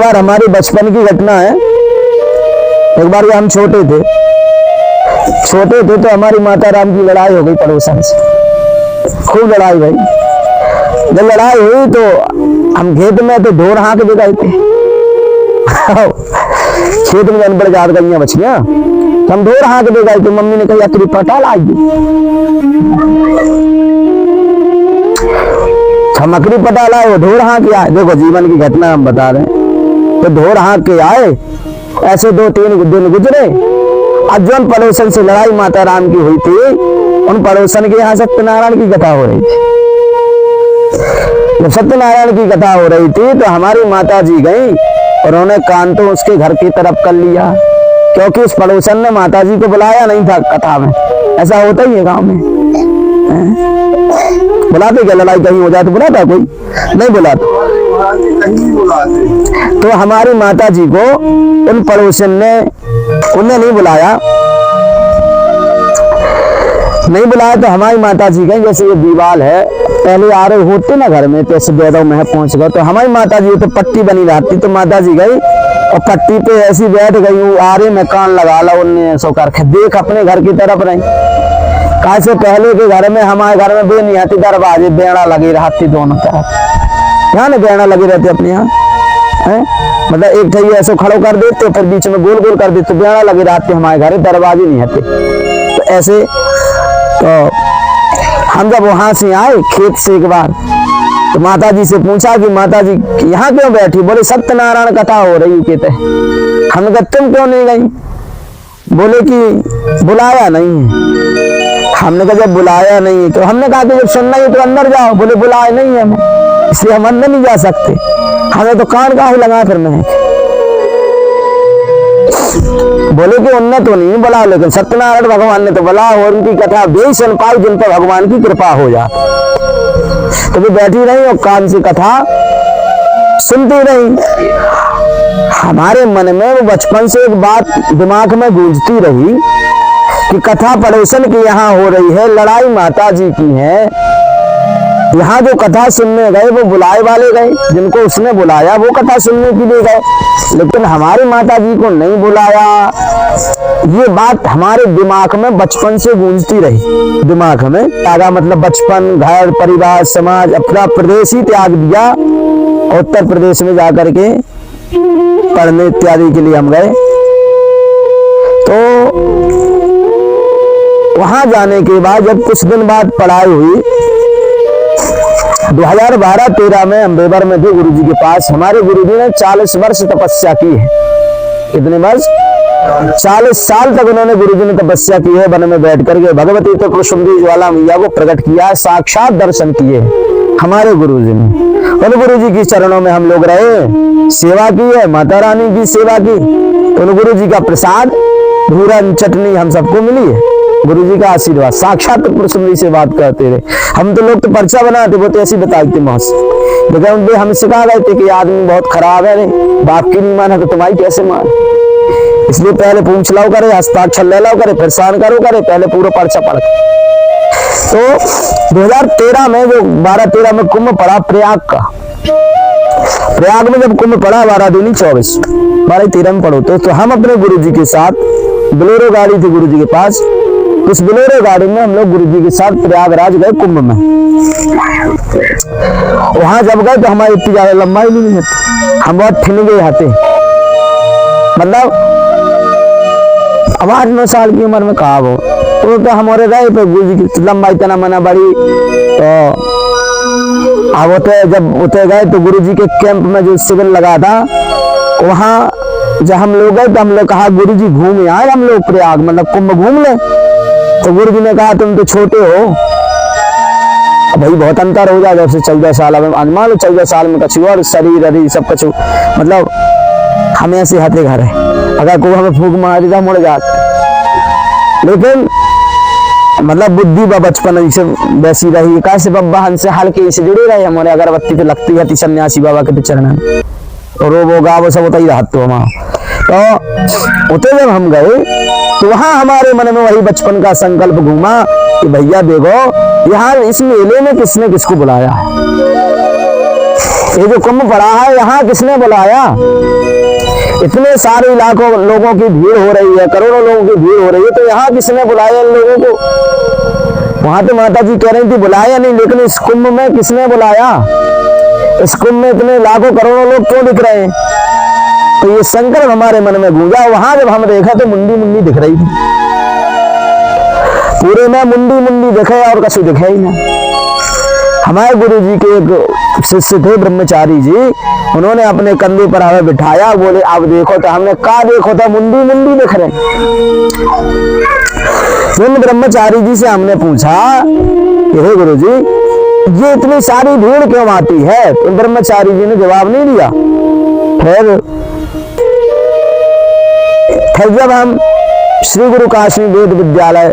बार हमारी बचपन की घटना है। एक बार हम छोटे थे तो हमारी माता राम की लड़ाई हो गई पड़ोसन से, खूब लड़ाई भाई। जब लड़ाई हुई तो हम खेत में तो ढोर हाँक दे गए थे खेत में अनपढ़ जात गई मछलियां, हम ढोर हाँक दे गए थे। मम्मी ने कहा तेरी पटाल आई, हम अकरी पटाल आए, वो ढोर हाँक आए। देखो जीवन की घटना हम बता रहे हैं। तो ढोर हाँक के आए, ऐसे 2-3 दिन गुजरे। आज जो पड़ोसन से लड़ाई माता राम की हुई थी, उन पड़ोसन के यहाँ सत्यनारायण की कथा हो रही थी। जब सत्यनारायण की कथा हो रही थी तो हमारी माता जी गई और उन्होंने कान तो उसके घर की तरफ कर लिया, क्योंकि उस पड़ोसन ने माता जी को बुलाया नहीं था कथा में। ऐसा होता ही है गांव में, बुलाते क्या? लड़ाई कहीं हो जाए तो बुलाता कोई नहीं, बुलाता। तो हमारी माता जी को उन पड़ोसन ने उन्हें नहीं बुलाया तो हमारी माता जी गई। जैसे ये दीवाल है, पहले आ रहे होते ना घर में, तो ऐसे बेदों में पहुंच गए। तो हमारी माता जी तो पट्टी बनी रहती, तो माता जी गई और पट्टी पे ऐसी बैठ गई। वो आ रहे में कान लगा ला, उनने सो कर देख अपने घर की तरफ रही। कैसे पहले के घर में, हमारे घर में बेनी आती, दरवाजे बेड़ा लगी रहती दोनों तरफ। यहाँ ना बेड़ा लगी रहती अपने यहाँ है, मतलब एक ठही ऐसे खड़ो कर देते, फिर बीच में गोल गोल कर देते, बेड़ा लगी रहती। हमारे घर दरवाजे नहीं आते। तो ऐसे तो हम जब वहां से आए खेत से एक बार, तो माता जी से पूछा कि माता जी यहाँ क्यों बैठी? बोले सत्यनारायण कथा हो रही कहते। हमने कहा तुम क्यों नहीं गई? बोले कि बुलाया नहीं है। हमने कहा जब बुलाया नहीं है, तो हमने कहा कि जब सुनना है तो अंदर जाओ। बोले बुलाए नहीं है हमें, इसलिए हम अंदर नहीं जा सकते। हमें तो कान का ही लगा फिर में। बोले कि उनने तो नहीं बुला, लेकिन सत्यनारायण भगवान ने तो बुला, और उनकी कथा भी सुन पाई जिन पर भगवान की कृपा हो जाए। तो वे बैठी रही और कान से कथा सुनती रही। हमारे मन में वो बचपन से एक बात दिमाग में गूंजती रही कि कथा पड़ोसन की यहाँ हो रही है, लड़ाई माता जी की है। यहाँ जो कथा सुनने गए वो बुलाए वाले गए, जिनको उसने बुलाया वो कथा सुनने के लिए गए, लेकिन हमारी माता जी को नहीं बुलाया। ये बात हमारे दिमाग में बचपन से गूंजती रही। दिमाग में त्यागा मतलब बचपन, घर, परिवार, समाज, अपना प्रदेश ही त्याग दिया। उत्तर प्रदेश में जाकर के पढ़ने इत्यादि के लिए हम गए। तो वहां जाने के बाद जब कुछ दिन बाद पढ़ाई हुई, 2012-13 में हम बेबर में थे गुरुजी के पास। हमारे गुरुजी ने 40 वर्ष तपस्या की है। कितने वर्ष? 40 साल तक उन्होंने गुरुजी ने तपस्या की है। वन में बैठ करके भगवती तो कुसुमती ज्वाला मैया को प्रकट किया है, साक्षात दर्शन किए हमारे गुरुजी ने। उन गुरुजी की चरणों में हम लोग रहे, सेवा की है, माता रानी की सेवा की। उन गुरुजी का प्रसाद भूरा चटनी हम सबको मिली है, गुरुजी का आशीर्वाद। साक्षात कुसुमती से बात करते रहे। हम तो लोग तो पर्चा बनाते, वो तो ऐसी बताई थी मौस, लेकिन हम सिखा गए थे कि आदमी बहुत खराब है, बाप की नहीं माना तो तुम्हारी कैसे मान। इसलिए पहले पूछ लाओ करे, हस्ताक्षर ले लाओ करे, फिर साइन करो करे, पहले पूरा पर्चा पढ़। तो 2013 में जो 12-13 में कुंभ पड़ा प्रयाग का, प्रयाग में जब कुंभ पड़ा 12 दूनी 24, 12-13 में पढ़ो। तो हम अपने गुरुजी के साथ, बोलेरो गाड़ी थी गुरुजी के पास, उस बोलेरो गाड़ी में हम लोग गुरुजी के साथ प्रयागराज गए कुंभ में। वहां जब गए तो हमारी इतनी ज्यादा लंबाई नहीं है, हम बहुत ठिन गए हाथे। मतलब अब 8-9 साल की उम्र में कहा वो तो हमारे रहे पे गुरुजी की लंबाई तना मना बड़ी। तो अब जब उतरे गए तो गुरुजी के कैंप में जो शिविर लगा था, वहां जब हम लोग गए तो हम लोग कहा गुरुजी घूम आए हम लोग प्रयाग, मतलब कुंभ घूम ले। तो गुरुजी ने कहा तुम तो छोटे हो भाई, बहुत अंतर हो जाएगा उससे 14 साल में। मान लो 14 साल में कछु और शरीर अरी सब कछु, मतलब हमें ऐसे हाथे घर है, अगर कोई हमें फूक मार देता मुड़ जाता। लेकिन मतलब बुद्धि व बचपन से वैसी रही। कैसे बब्बा हमसे हल्के से जुड़े रहे, हमारे अगरबत्ती तो लगती है सन्यासी बाबा के चरण में, और वो गाँव सब होता ही रहा। तो तो उतने जब हम गए तो वहां हमारे मन में वही बचपन का संकल्प घूमा कि भैया देखो यहाँ इस मेले में किसने किसको बुलाया है। ये जो कुंभ पड़ा है यहाँ किसने बुलाया? इतने सारे लाखों लोगों की भीड़ हो रही है, करोड़ों लोगों की भीड़ हो रही है, तो यहाँ किसने बुलाया इन लोगों को? वहां तो माता जी कह रही थी बुलाया नहीं, लेकिन इस कुंभ में किसने बुलाया? इस कुंभ में इतने लाखों करोड़ों लोग क्यों दिख रहे हैं? तो ये संकल्प हमारे मन में गूंजा। वहां जब हम देखा तो मुंडी मुंडी दिख रही थी, पूरे में मुंडी मुंडी दिखे और कछु दिखे ही ना। हमारे गुरु जी के एक शिष्य थे ब्रह्मचारी जी, उन्होंने अपने कंधे पर हमें बिठाया, बोले आप देखो। तो हमने कहा देखो तो मुंडी मुंडी दिख रहे। उन ब्रह्मचारी जी से हमने पूछा हे गुरु जी ये इतनी सारी भीड़ क्यों आती है? तो ब्रह्मचारी जी ने जवाब नहीं दिया। फिर जब हम श्री गुरु काशी वेद विद्यालय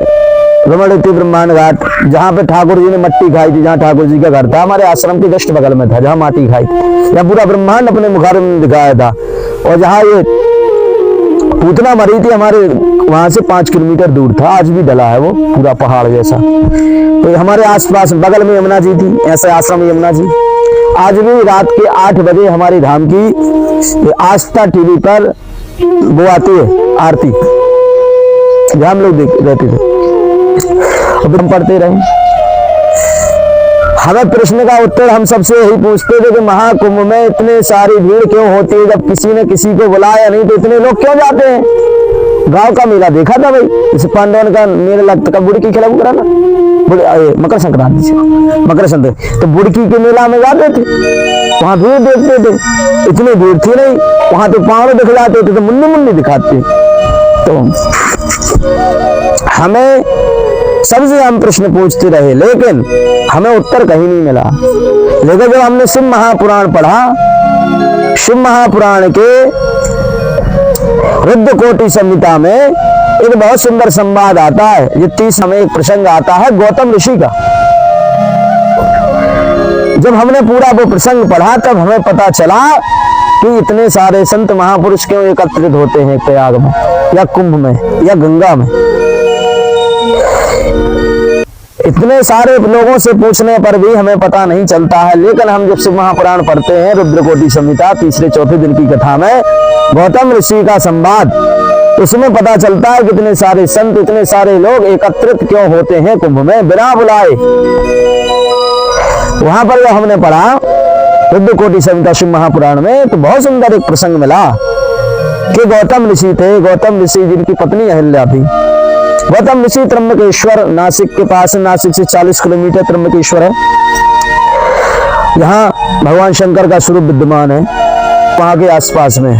रमणती ब्रह्मांड घाट, जहाँ पे ठाकुर जी ने मट्टी खाई थी, जहाँ ठाकुर जी का घर था, हमारे आश्रम के जस्ट बगल में था, जहाँ माटी खाई, जहाँ पूरा ब्रह्मांड अपने मुखार में दिखाया था, और जहाँ ये पूतना मरी थी हमारे वहां से 5 किलोमीटर दूर था, आज भी डला है वो पूरा पहाड़ जैसा। तो हमारे आसपास बगल में यमुना जी थी, ऐसे आश्रम यमुना जी। आज भी रात के 8 बजे हमारी धाम की आस्था टीवी पर वो आती है आरती, जहाँ हम लोग रहते थे, हम पढ़ते रहे। हमें प्रश्न का उत्तर हम सबसे यही पूछते थे कि महाकुंभ में इतने सारी भीड़ क्यों होती है? जब किसी ने किसी को बुलाया नहीं तो इतने लोग क्यों जाते हैं? गांव का मेला देखा था भाई, जैसे पांडवन का मेला लगता, कब बुड़की खिला करा ना, मकर संक्रांति से, मकर संक्रांति, तो बुड़की के मेला में जाते थे, वहां भीड़ देखते थे, इतनी भीड़ थी नहीं, वहां तो पहाड़ दिख जाते थे, तो मुन्नी मुन्नी दिखाते। तो हमें सबसे हम प्रश्न पूछते रहे, लेकिन हमें उत्तर कहीं नहीं मिला। लेकिन जब हमने शिव महापुराण पढ़ा, शिव महापुराण के रुद्र कोटि संहिता में एक बहुत सुंदर संवाद आता है। ये 30 में एक प्रसंग आता है गौतम ऋषि का। जब हमने पूरा वो प्रसंग पढ़ा तब हमें पता चला कि इतने सारे संत महापुरुष क्यों एकत्रित होते हैं प्रयाग में या कुंभ में या गंगा में। इतने सारे लोगों से पूछने पर भी हमें पता नहीं चलता है, लेकिन हम जब शिव महापुराण पढ़ते हैं रुद्रकोटि संहिता 3-4 दिन की कथा में गौतम ऋषि का संवाद, उसमें पता चलता है कितने सारे संत, इतने सारे लोग एकत्रित क्यों होते हैं कुंभ में बिना बुलाए। वहां पर जब हमने पढ़ा रुद्रकोटि संहिता शिव महापुराण में, तो बहुत सुंदर एक प्रसंग मिला कि गौतम ऋषि थे। गौतम ऋषि जिनकी पत्नी अहिल्या थी। गौतम ऋषि त्र्यंबकेश्वर नासिक के पास, नासिक से 40 किलोमीटर त्र्यंबकेश्वर है। यहाँ भगवान शंकर का स्वरूप विद्यमान है, वहां के आसपास में।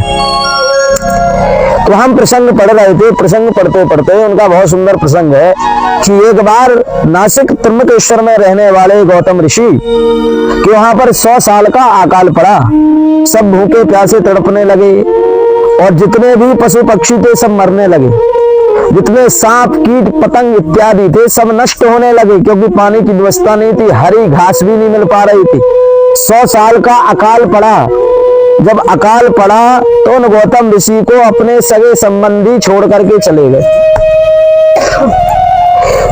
तो हम प्रसंग पढ़ रहे थे, प्रसंग पढ़ते पढ़ते उनका बहुत सुंदर प्रसंग है कि एक बार नासिक त्र्यंबकेश्वर में रहने वाले गौतम ऋषि कि वहां पर 100 साल का अकाल पड़ा। सब भूखे प्यासे तड़पने लगे और जितने भी पशु पक्षी थे सब मरने लगे। जितने सांप कीट पतंग इत्यादि थे सब नष्ट होने लगे, क्योंकि पानी की व्यवस्था नहीं थी, हरी घास भी नहीं मिल पा रही थी। 100 साल का अकाल पड़ा। जब अकाल पड़ा तो उन गौतम ऋषि को अपने सगे संबंधी छोड़ करके चले गए।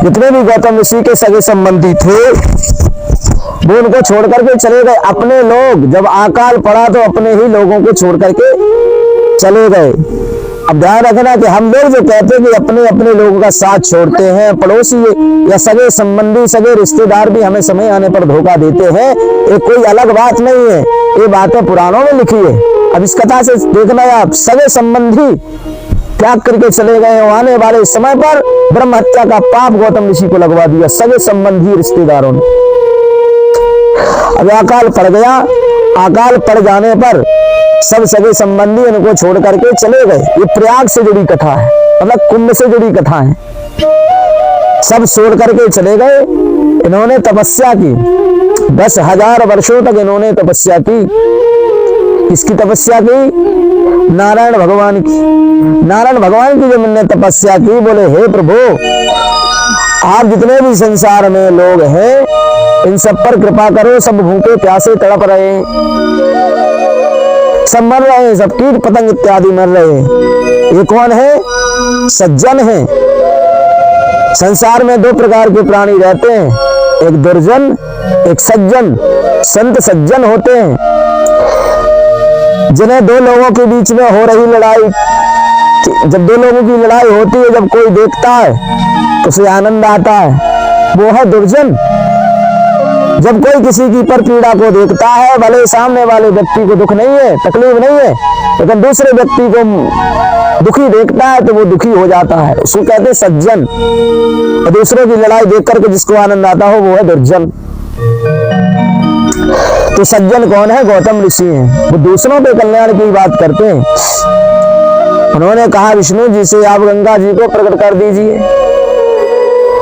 जितने भी गौतम ऋषि के सगे संबंधी थे वो उनको छोड़ करके चले गए। अपने लोग, जब अकाल पड़ा तो अपने ही लोगों को छोड़ करके चले गए। अब ध्यान रखना कि हम लोग जो कहते हैं कि अपने अपने लोगों का साथ छोड़ते हैं, पड़ोसी या सगे संबंधी, सगे रिश्तेदार भी हमें समय आने पर धोखा देते हैं, ये कोई अलग बात नहीं है, ये बातें पुराणों में लिखी है। अब इस कथा से देखना है, आप सगे संबंधी त्याग करके चले गए, आने वाले समय पर ब्रह्म हत्या का पाप गौतम ऋषि को लगवा दिया सगे संबंधी रिश्तेदारों ने। अब अकाल पड़ गया। अकाल पड़ जाने पर सब सगे संबंधी उनको छोड़ करके चले गए। ये प्रयाग से जुड़ी कथा है, मतलब कुंभ से जुड़ी कथा है। सब छोड़ करके चले गए। इन्होंने तपस्या की, 10,000 वर्षों तक इन्होंने तपस्या की। किसकी तपस्या की? नारायण भगवान की। नारायण भगवान की जब इन्होंने तपस्या की, बोले हे प्रभु, आप जितने भी संसार में लोग हैं इन सब पर कृपा करो। सब भूखे प्यासे तड़प रहे हैं, सब मर रहे हैं, सब कीट पतंग इत्यादि मर रहे हैं। ये कौन है? सज्जन है। संसार में 2 प्रकार के प्राणी रहते हैं, एक दुर्जन, एक सज्जन। संत सज्जन होते हैं जिन्हें दो लोगों के बीच में हो रही लड़ाई, जब दो लोगों की लड़ाई होती है, जब कोई देखता है तो उसे आनंद आता है, वो है दुर्जन। जब कोई किसी की पर पीड़ा को देखता है, भले सामने वाले व्यक्ति को दुख नहीं है, तकलीफ नहीं है, लेकिन दूसरे व्यक्ति को दुखी देखता है तो वो दुखी हो जाता है, उसको कहते हैं सज्जन। और दूसरों की लड़ाई देख करके जिसको आनंद आता हो वो है दुर्जन। तो सज्जन कौन है? गौतम ऋषि हैं। वो दूसरों के कल्याण की बात करते हैं। उन्होंने कहा विष्णु जी से, आप गंगा जी को प्रकट कर दीजिए।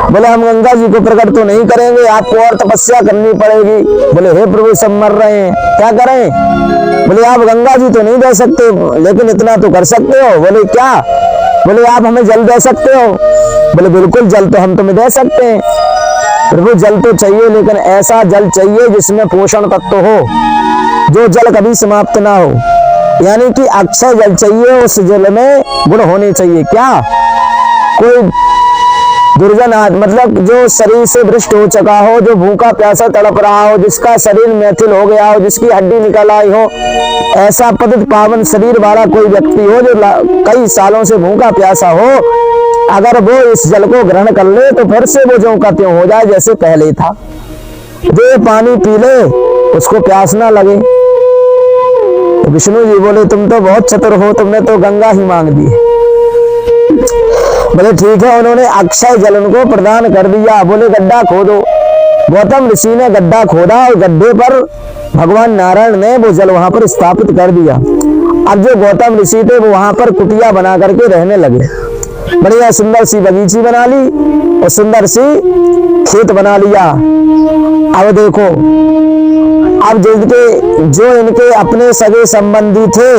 बोले हम गंगा जी को प्रकट तो नहीं करेंगे, आपको और तपस्या करनी पड़ेगी। बोले हे प्रभु सब मर रहे हैं, क्या करें? बोले आप गंगा जी तो नहीं दे सकते, लेकिन इतना तो कर सकते हो। बोले क्या? बोले आप हमें जल दे सकते हो। बोले बिल्कुल, जल तो हम तुम्हें दे सकते हैं। प्रभु जल तो चाहिए, लेकिन ऐसा जल चाहिए जिसमें पोषण तत्व हो, जो जल कभी समाप्त ना हो, यानी कि अक्षय जल चाहिए। उस जल में गुण होने चाहिए। क्या? कोई दुर्जन मतलब जो शरीर से भ्रष्ट हो चुका हो, जो भूखा प्यासा तड़प रहा हो, जिसका शरीर मैथिल हो गया हो, जिसकी हड्डी निकल आई हो, ऐसा पतित पावन शरीर वाला कोई व्यक्ति हो जो कई सालों से भूखा प्यासा हो, अगर वो इस जल को ग्रहण कर ले तो फिर से वो ज्यों का त्यों हो जाए जैसे पहले था। जो पानी पी ले उसको प्यास ना लगे। तो विष्णु जी बोले तुम तो बहुत चतुर हो, तुमने तो गंगा ही मांग दी। बोले ठीक है। उन्होंने अक्षय जल उनको प्रदान कर दिया। बोले गड्ढा खोदो। गौतम ऋषि ने गड्ढा खोदा और गड्ढे पर भगवान नारायण ने वो जल वहां पर स्थापित कर दिया। अब जो गौतम ऋषि थे वो वहां पर कुटिया बना करके रहने लगे। बढ़िया सुंदर सी बगीची बना ली और सुंदर सी खेत बना लिया। अब देखो, अब जो इनके अपने सगे संबंधी थे,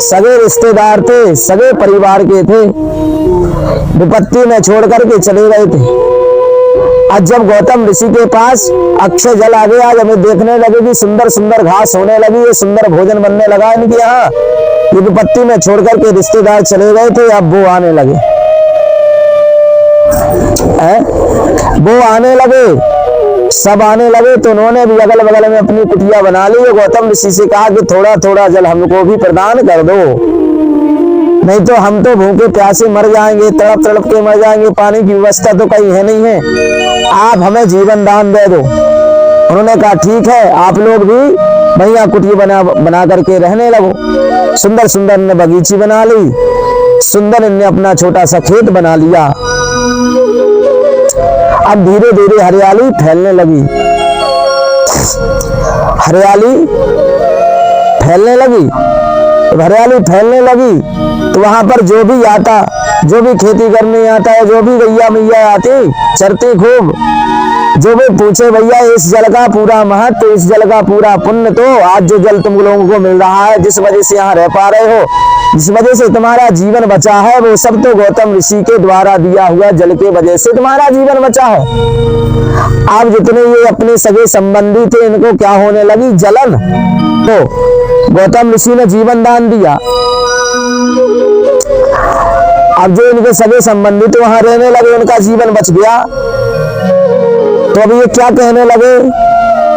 सगे रिश्तेदार थे, सगे परिवार के थे, विपत्ति में छोड़ करके चले गए थे। आज जब गौतम ऋषि के पास अक्षय जल आ गया, जब देखने लगे कि सुंदर सुंदर घास होने लगी, ये सुंदर भोजन बनने लगा इनके यहाँ, ये विपत्ति में छोड़ करके रिश्तेदार चले गए थे, अब वो आने लगे। वो आने लगे, सब आने लगे। तो उन्होंने भी अगल बगल में अपनी कुटिया बना ली। गौतम ऋषि से कहा कि थोड़ा थोड़ा जल हमको भी प्रदान कर दो, नहीं तो हम तो भूखे प्यासे मर जाएंगे, तड़प तड़प के मर जाएंगे। पानी की व्यवस्था तो कहीं है नहीं है, आप हमें जीवन दान दे दो। उन्होंने कहा ठीक है, आप लोग भी भैया कुटिया बना करके रहने लगो। सुंदर सुंदर ने बगीची बना ली, सुंदर ने अपना छोटा सा खेत बना लिया। अब धीरे धीरे हरियाली फैलने लगी, हरियाली फैलने लगी। तो हरियाली फैलने लगी तो वहां पर जो भी आता, जो भी खेती करने आता है, जो भी गैया मैया आती चरती खूब, जो भी पूछे भैया इस जल का पूरा महत्व, इस जल का पूरा पुण्य, तो आज जो जल तुम लोगों को मिल रहा है, जिस वजह से यहाँ रह पा रहे हो, जिस वजह से तुम्हारा जीवन बचा है, वो सब तो गौतम ऋषि के द्वारा दिया हुआ जल के वजह से तुम्हारा जीवन बचा है। आप जितने ये अपने सगे संबंधी थे, इनको क्या होने लगी? जलन। तो गौतम ऋषि ने जीवन दान दिया। अब जो इनके सगे संबंधी थे वहां रहने लगे, उनका जीवन बच गया। तो अब ये क्या कहने लगे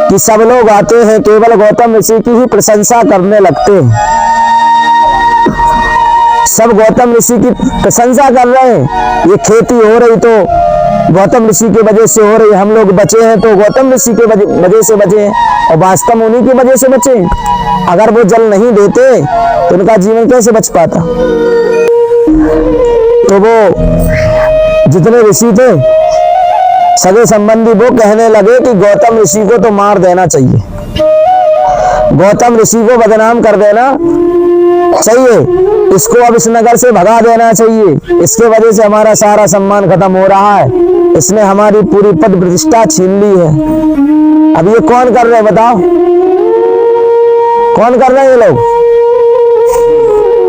कि सब लोग आते हैं, केवल गौतम ऋषि की ही प्रशंसा करने लगते हैं। सब गौतम ऋषि की प्रशंसा कर रहे हैं। ये खेती हो रही तो गौतम ऋषि की वजह से हो रही, हम लोग बचे हैं तो गौतम ऋषि की वजह से बचे हैं, और वास्तव में उन्हीं की वजह से बचे हैं। अगर वो जल नहीं देते तो उनका जीवन कैसे बच पाता? तो वो जितने ऋषि थे सगे संबंधी, वो कहने लगे कि गौतम ऋषि को तो मार देना चाहिए, गौतम ऋषि को बदनाम कर देना चाहिए, इसको अब इस नगर से भगा देना चाहिए, इसके वजह से हमारा सारा सम्मान खत्म हो रहा है, इसने हमारी पूरी पद प्रतिष्ठा छीन ली है। अब ये कौन कर रहे हैं बताओ? कौन कर रहे हैं ये लोग?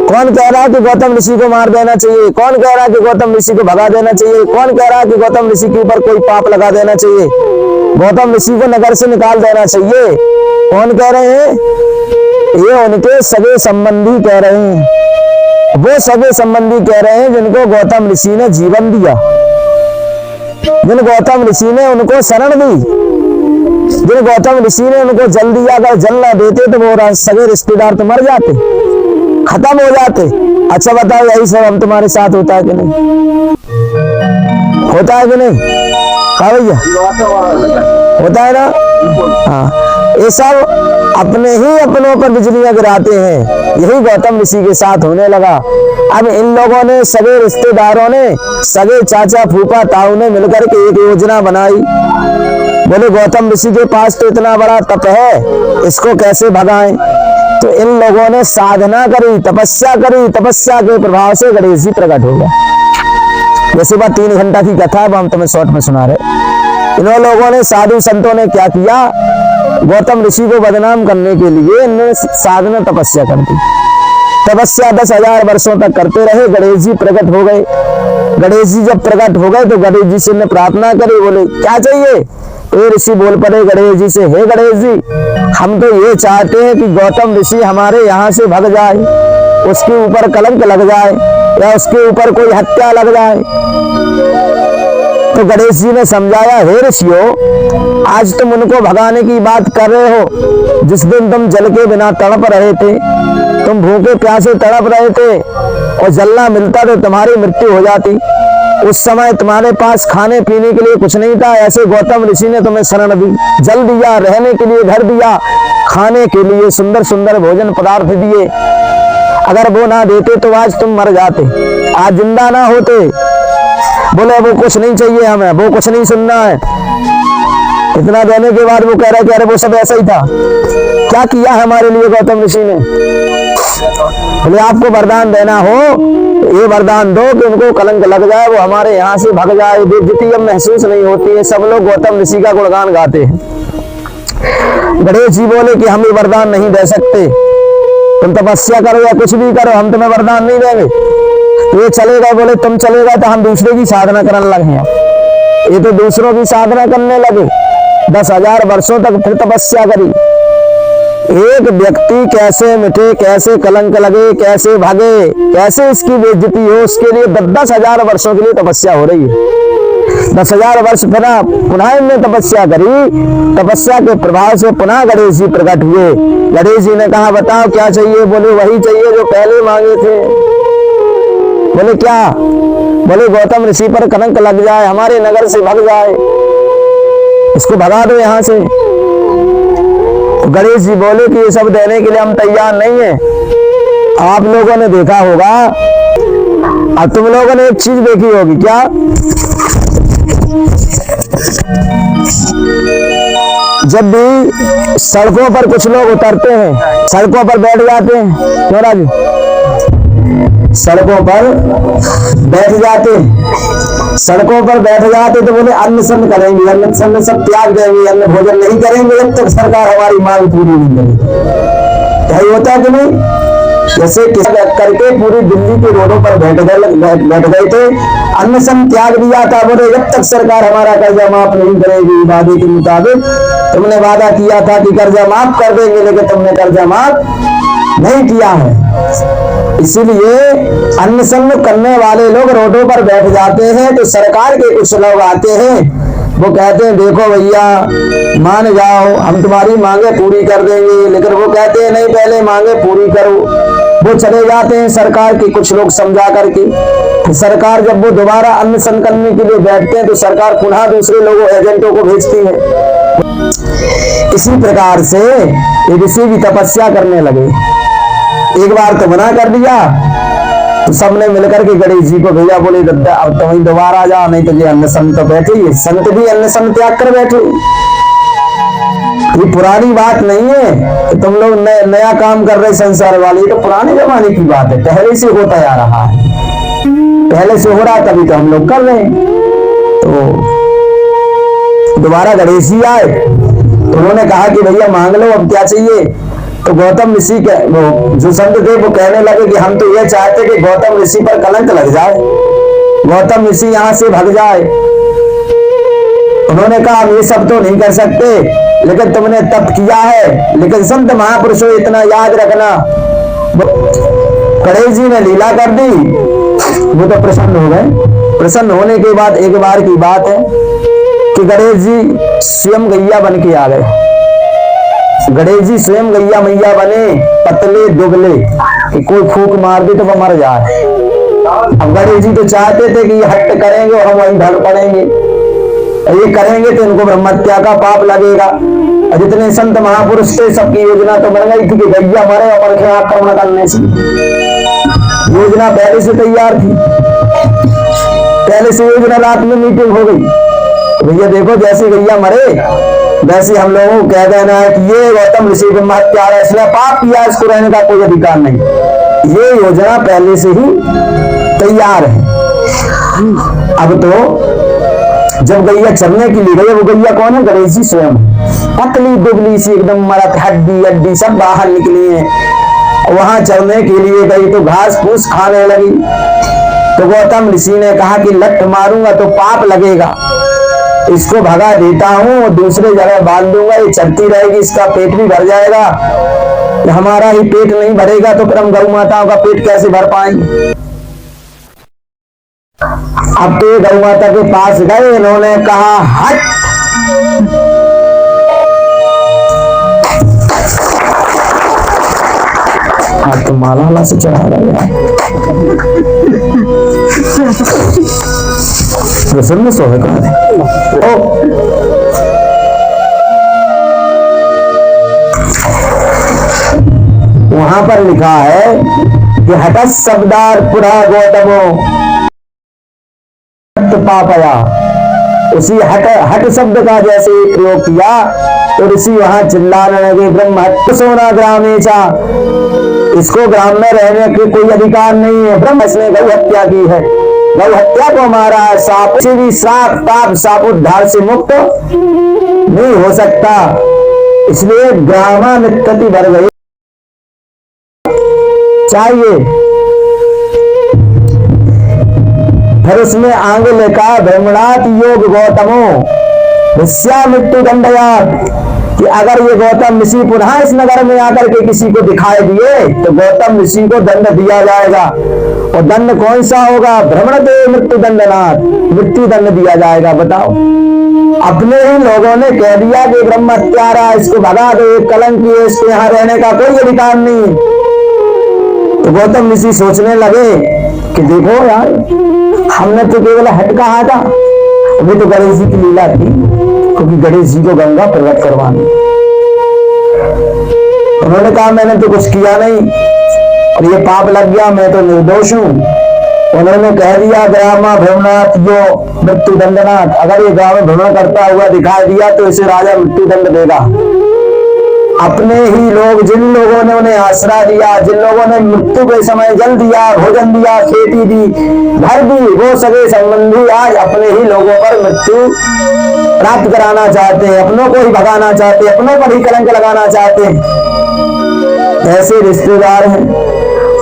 कौन कह रहा है कि गौतम ऋषि को मार देना चाहिए? कौन कह रहा है कि गौतम ऋषि को भगा देना चाहिए? कौन कह रहा है कि गौतम ऋषि के ऊपर कोई पाप लगा देना चाहिए, गौतम ऋषि को नगर से निकाल देना चाहिए? कौन कह रहे हैं? ये उनके सगे संबंधी कह रहे हैं। वो सगे संबंधी कह रहे हैं जिनको गौतम ऋषि ने जीवन दिया, जिन गौतम ऋषि ने उनको शरण दी, जिन गौतम ऋषि ने उनको जल दिया। अगर जल ना देते तो वो सगे रिश्तेदार तो मर जाते। खत्म हो जाते। अच्छा बताओ, यही सब हम तुम्हारे साथ होता है कि नहीं? होता है कि नहीं? हाँ भैया, होता है ना? हाँ, ये सब अपने ही अपनों पर बिजलियां गिराते हैं। यही गौतम ऋषि के साथ होने लगा। अब इन लोगों ने, सगे रिश्तेदारों ने, सगे चाचा फूफा ताऊ ने मिलकर के एक योजना बनाई। बोले गौतम ऋषि के पास तो इतना बड़ा तप है, इसको कैसे भगाएं? तो इन लोगों ने साधना करी, तपस्या करी। तपस्या के प्रभाव से गणेश जी प्रकट हो गए। वैसे बात 3 घंटा की कथा है, वो हम तुम्हें शॉर्ट में सुना रहे। इन लोगों ने, साधु संतों ने क्या किया, गौतम ऋषि को बदनाम करने के लिए इन्होंने साधना तपस्या कर दी। तपस्या 10,000 वर्षों तक करते रहे। गणेश जी प्रकट हो गए। गणेश जी जब प्रकट हो गए तो गणेश जी से ने प्रार्थना करी। बोले क्या चाहिए? तो ऋषि बोल पड़े गणेश जी से, हे गणेश जी, हम तो ये चाहते हैं कि गौतम ऋषि हमारे यहाँ से भग जाए, उसके ऊपर कलंक लग जाए या उसके ऊपर कोई हत्या लग जाए। तो गणेश जी ने समझाया, हे ऋषियों, आज तुम उनको भगाने की बात कर रहे हो। जिस दिन तुम जल के बिना तड़प रहे थे, तुम भूखे प्यासे तड़प रहे थे और जल ना मिलता तो तुम्हारी मृत्यु हो जाती। उस समय तुम्हारे पास खाने पीने के लिए कुछ नहीं था, ऐसे गौतम ऋषि ने तुम्हें शरण दी, जल दिया, रहने के लिए घर दिया, खाने के लिए सुंदर सुंदर भोजन पदार्थ दिए। अगर वो ना देते तो आज तुम मर जाते, आज जिंदा ना होते। बोले वो कुछ नहीं चाहिए हमें, वो कुछ नहीं सुनना है। इतना देने के बाद वो कह रहे कि अरे वो सब ऐसा ही था। क्या किया हमारे लिए गौतम ऋषि ने? बोले आपको वरदान देना हो, ये वरदान दो कि उनको कलंक लग जाए, वो हमारे यहाँ से भग जाए, बेइज्जती अब महसूस नहीं होती है। सब लोग गौतम ऋषि का गुणगान गाते हैं। गणेश जी बोले कि हम ये वरदान नहीं दे सकते, तुम तपस्या करो या कुछ भी करो, हम तुम्हें वरदान नहीं देंगे। तो ये चले गए। बोले तुम चले गए तो हम दूसरे की साधना करने लगे हैं। ये तो दूसरों की साधना करने लगे। 10,000 वर्षों तक फिर तपस्या करी। एक व्यक्ति कैसे मिटे, कैसे कलंक लगे, कैसे भागे, कैसे इसकी बेइज्जती हो, उसके लिए 10,000 वर्षों के लिए तपस्या हो रही है। 10,000 वर्ष पुनः इनने तपस्या करी। तपस्या के प्रभाव से पुनः गणेश जी प्रकट हुए। गणेश जी ने कहा बताओ क्या चाहिए? बोले वही चाहिए जो पहले मांगे थे। बोले क्या? बोले गौतम ऋषि पर कलंक लग जाए, हमारे नगर से भग जाए, इसको भगा दो यहाँ से। तो गणेश जी बोले कि ये सब देने के लिए हम तैयार नहीं है। आप लोगों ने देखा होगा, अब तुम लोगों ने एक चीज देखी होगी, क्या? जब भी सड़कों पर कुछ लोग उतरते हैं, सड़कों पर बैठ जाते हैं, क्यों राजू? सड़कों पर बैठ जाते, सड़कों पर बैठ जाते तो बोले अन्न सन करेंगे, अन्न सन सब त्याग देंगे, अन्न भोजन नहीं करेंगे जब तक सरकार हमारी मांग पूरी नहीं करेगी। यही होता है कि नहीं? जैसे करके पूरी दिल्ली के रोडों पर बैठ गए थे, अन्न सन त्याग दिया था। बोले जब तक सरकार हमारा कर्जा माफ नहीं करेगी वादे के मुताबिक, तुमने वादा किया था कि कर्जा माफ कर देंगे, लेकिन तुमने कर्जा माफ नहीं किया है। इसीलिए अनशन करने वाले लोग रोडों पर बैठ जाते हैं। तो सरकार के कुछ लोग आते हैं, वो कहते हैं देखो भैया मान जाओ, हम तुम्हारी मांगे पूरी कर देंगे, लेकिन वो कहते हैं नहीं पहले मांगे पूरी करो। वो चले जाते हैं सरकार के कुछ लोग समझा करके। तो सरकार जब वो दोबारा अनशन करने के लिए बैठते हैं तो सरकार पुनः दूसरे लोगों एजेंटों को भेजती है। इसी प्रकार से ऋषि भी तपस्या करने लगे। एक बार तो मना कर दिया तो सबने मिलकर के गणेश जी को भेजा। बोले दद्दा अब तो वहीं दोबारा जा, नहीं तो ये अन्न तो बैठे, ये संत भी अन्न त्याग कर बैठे। ये पुरानी बात नहीं है कि तुम लोग नया काम कर रहे संसार वाले, तो पुराने जमाने की बात है, पहले से होता आ रहा है, पहले से हो रहा तभी तो हम लोग कर रहे हैं। तो दोबारा गणेश जी आए तो उन्होंने कहा कि भैया मांग लो अब क्या चाहिए। तो गौतम ऋषि के वो जो संत थे वो कहने लगे कि हम तो ये चाहते कि गौतम ऋषि पर कलंक लग जाए, गौतम ऋषि यहाँ से भग जाए। उन्होंने कहा हम ये सब तो नहीं कर सकते, लेकिन तुमने तप किया है। लेकिन संत महापुरुषों इतना याद रखना, गणेश जी ने लीला कर दी, वो तो प्रसन्न हो गए। प्रसन्न होने के बाद एक बार की बात है कि गणेश जी स्वयं गैया बन के आ गए। गणेश जी स्वयं गैया मैया बने, पतले दुबले, कि कोई फूंक मार दे तो वो मर जाए। अब गणेश जी तो चाहते थे कि ये हट्ट करेंगे और हम वहीं ढल पड़ेंगे, और ये करेंगे तो इनको ब्रह्महत्या का पाप लगेगा। और जितने संत महापुरुष थे सबकी योजना तो बन गई थी कि गैया मरे और मनखे आक्रमण करने से। योजना पहले से तैयार थी, पहले से योजना, रात में मीटिंग हो गई। भैया देखो जैसे गैया मरे वैसे हम लोगों को कह देना है कि ये गौतम ऋषि ब्रह्महत्या है, इसने पाप किया, इसको रहने का कोई अधिकार नहीं। ये योजना पहले से ही तैयार है। अब तो जब गैया चरने के लिए गई, वो गैया कौन है? गणेश जी स्वयं, पतली दुबली सी एकदम, मरत हड्डी अड्डी सब बाहर निकली है। वहां चरने के लिए गई तो घास फूस खाने लगी। तो गौतम ऋषि ने कहा कि लठ मारूंगा तो पाप लगेगा, इसको भगा देता हूं और दूसरे जगह बांध दूंगा, ये चलती रहेगी, इसका पेट भी भर जाएगा। हमारा ही पेट नहीं भरेगा तो फिर हम गौ माताओं का पेट कैसे भर पाएंगे? अब तो गौ माता के पास गए, इन्होंने कहा हट, आज तो माला से चढ़ा रहा है, प्रसन्न सोहे कहा वहां पर लिखा है कि हटस शब्दार पुरा गौतमो पापया। उसी हट हट शब्द का जैसे प्रयोग किया तो ऋषि वहां चिल्लाने लगे, ब्रह्म सोना ग्रामेचा, इसको ग्राम में रहने के कोई अधिकार नहीं है। ब्रह्म इसने गौ हत्या की है, गौ हत्या को मारा है। साप भी साप पाप साप उद्धार से मुक्त नहीं हो सकता, इसलिए ग्रामा नित्यति भर गई चाहिए। फिर उसमें आगे लिखा ब्रह्मणात योग गौतमो ऋष्या मृत्यु दंडयात, कि अगर ये गौतम ऋषि पुनः इस नगर में आकर के किसी को दिखाई दिए तो गौतम ऋषि को दंड दिया जाएगा। और दंड कौन सा होगा? भ्रमण देव मृत्यु दंडनाथ, मृत्यु दंड दिया जाएगा। बताओ, अपने ही लोगों ने कह दिया कि ब्रह्म हत्यारा, इसको भगा दो, कलंक है, इसके यहाँ रहने का कोई अधिकार नहीं। तो गौतम ऋषि सोचने लगे कि देखो यार, हमने तो केवल हट कहा था, अभी तो गणेश जी की लीला थी, क्योंकि गणेश जी को गंगा प्रकट करवानी। उन्होंने कहा मैंने तो कुछ किया नहीं और ये पाप लग गया, मैं तो निर्दोष हूं। उन्होंने कह दिया ग्रामा भ्रमणात यो मृत्यु दंडनाथ, अगर ये गांव में भ्रमण करता हुआ दिखाई दिया तो इसे राजा मृत्यु दंड देगा। अपने ही लोग, जिन लोगों ने उन्हें आसरा दिया, जिन लोगों ने मृत्यु के समय जल दिया, भोजन दिया, खेती दी, घर दी, वो सगे संबंधी आज अपने ही लोगों पर मृत्यु प्राप्त कराना चाहते हैं, अपनों को ही भगाना चाहते हैं, अपनों पर ही कलंक लगाना चाहते हैं। ऐसे रिश्तेदार हैं।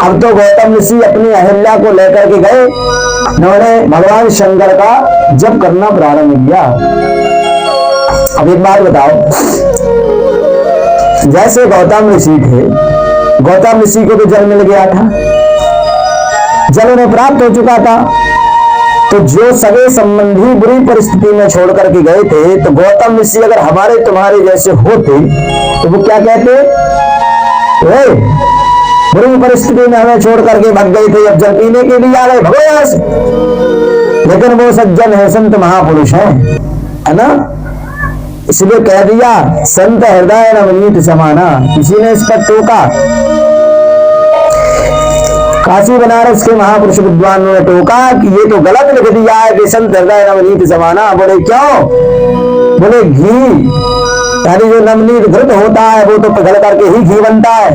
अब तो गौतम ऋषि अपनी अहिल्या को लेकर के गए, उन्होंने भगवान शंकर का जप करना प्रारंभ किया। अब एक बात बताओ, जैसे गौतम ऋषि थे, गौतम ऋषि को तो जल मिल गया था, जल उन्हें प्राप्त हो चुका था, तो जो सगे संबंधी बुरी परिस्थिति में छोड़ करके गए थे, तो गौतम ऋषि अगर हमारे तुम्हारे जैसे होते तो वो क्या कहते? बुरी परिस्थिति में हमें छोड़ करके भाग गए थे, अब जल पीने के लिए आ गए, भगो यहां से। लेकिन वो सज्जन है, संत महापुरुष है ना, इसलिए कह दिया संत हृदय नवनीत समाना। किसी ने इस पर टोका, काशी बनारस के महापुरुष विद्वानों ने टोका कि ये तो गलत लिख दिया है कि संत हृदय नवनीत समाना। बोले क्यों? बोले घी, यानी जो नवनीत घृत होता है वो तो पिघल करके ही घी बनता है,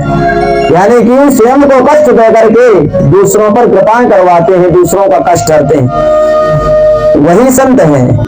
यानी कि स्वयं को कष्ट दे करके दूसरों पर कृपा करवाते हैं, दूसरों का कष्ट हरते हैं, वही संत हैं।